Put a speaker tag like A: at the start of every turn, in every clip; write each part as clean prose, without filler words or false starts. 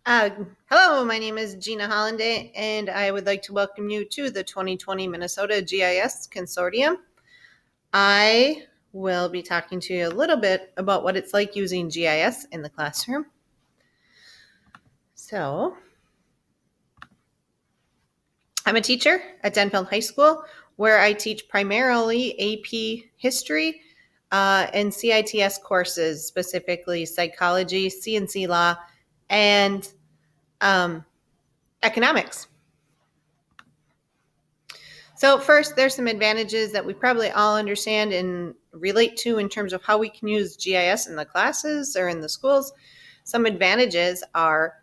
A: Uh, Hello, my name is Gina Hollinday, and I would like to welcome you to the 2020 Minnesota GIS Consortium. I will be talking to you a little bit about what it's like using GIS in the classroom. So, I'm a teacher at Denfeld High School, where I teach primarily AP History and CITS courses, specifically psychology, C&C law, and economics. So first, there's some advantages that we probably all understand and relate to in terms of how we can use GIS in the classes or in the schools. Some advantages are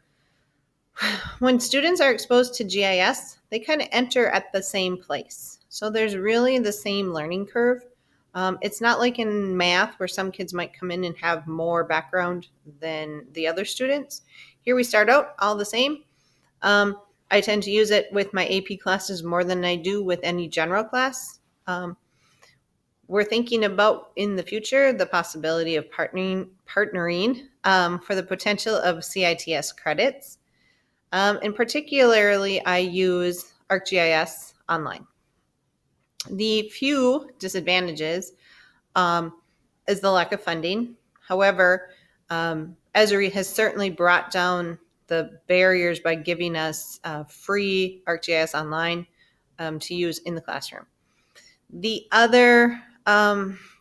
A: when students are exposed to GIS, they kind of enter at the same place. So there's really the same learning curve. It's not like in math where some kids might come in and have more background than the other students. Here we start out all the same. I tend to use it with my AP classes more than I do with any general class. We're thinking about in the future the possibility of partnering for the potential of CITS credits. And particularly, I use ArcGIS Online. The few disadvantages is the lack of funding. However, Esri has certainly brought down the barriers by giving us free ArcGIS Online to use in the classroom. The other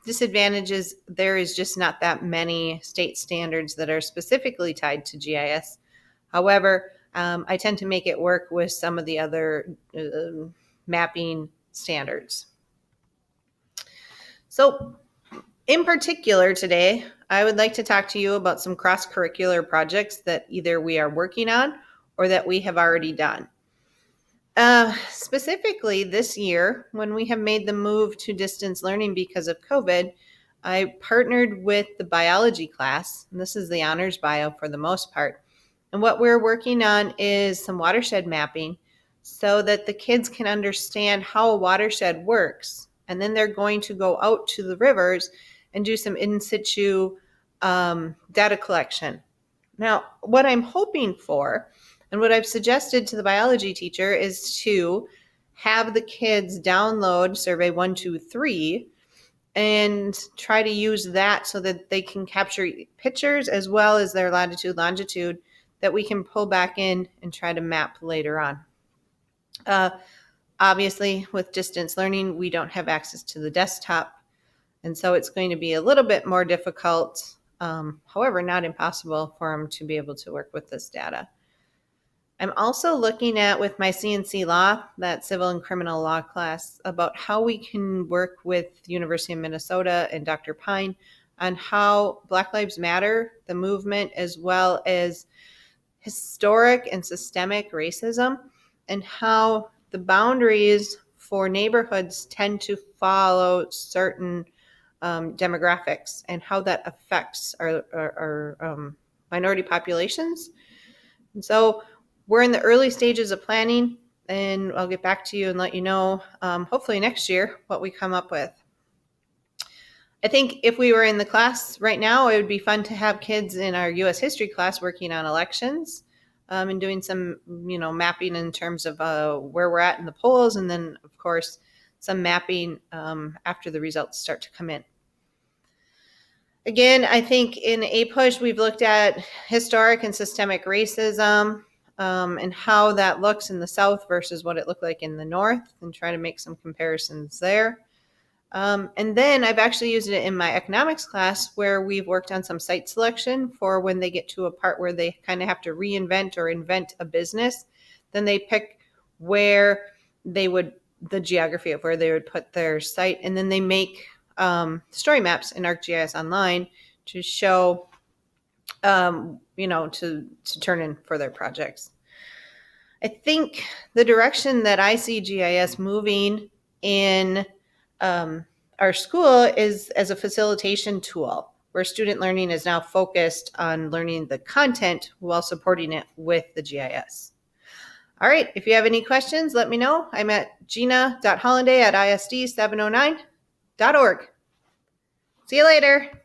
A: disadvantage is there is just not that many state standards that are specifically tied to GIS. However, I tend to make it work with some of the other mapping standards. So in particular today, I would like to talk to you about some cross-curricular projects that either we are working on or that we have already done. Specifically this year, when we have made the move to distance learning because of COVID, I partnered with the biology class, and this is the honors bio for the most part. And what we're working on is some watershed mapping so that the kids can understand how a watershed works. And then they're going to go out to the rivers and do some in situ data collection. Now, what I'm hoping for and what I've suggested to the biology teacher is to have the kids download survey 123 and try to use that so that they can capture pictures as well as their latitude, longitude that we can pull back in and try to map later on. Obviously, with distance learning, we don't have access to the desktop, and so it's going to be a little bit more difficult, however, not impossible for them to be able to work with this data. I'm also looking at, with my C&C law, that civil and criminal law class, about how we can work with the University of Minnesota and Dr. Pine on how Black Lives Matter, the movement, as well as historic and systemic racism, and how the boundaries for neighborhoods tend to follow certain demographics and how that affects our minority populations. And so we're in the early stages of planning, and I'll get back to you and let you know, hopefully next year, what we come up with. I think if we were in the class right now, it would be fun to have kids in our U.S. history class working on elections and doing some, mapping in terms of where we're at in the polls, and then, of course, some mapping after the results start to come in. Again, I think in APUSH, we've looked at historic and systemic racism and how that looks in the South versus what it looked like in the North, and try to make some comparisons there. And then I've actually used it in my economics class, where we've worked on some site selection for when they get to a part where they kind of have to reinvent or invent a business. Then they pick where they would, the geography of where they would put their site, and then they make story maps in ArcGIS Online to show, to turn in for their projects. I think the direction that I see GIS moving in our school is as a facilitation tool, where student learning is now focused on learning the content while supporting it with the GIS. All right, if you have any questions, let me know. I'm at gina.hollinday@isd709.org. See you later.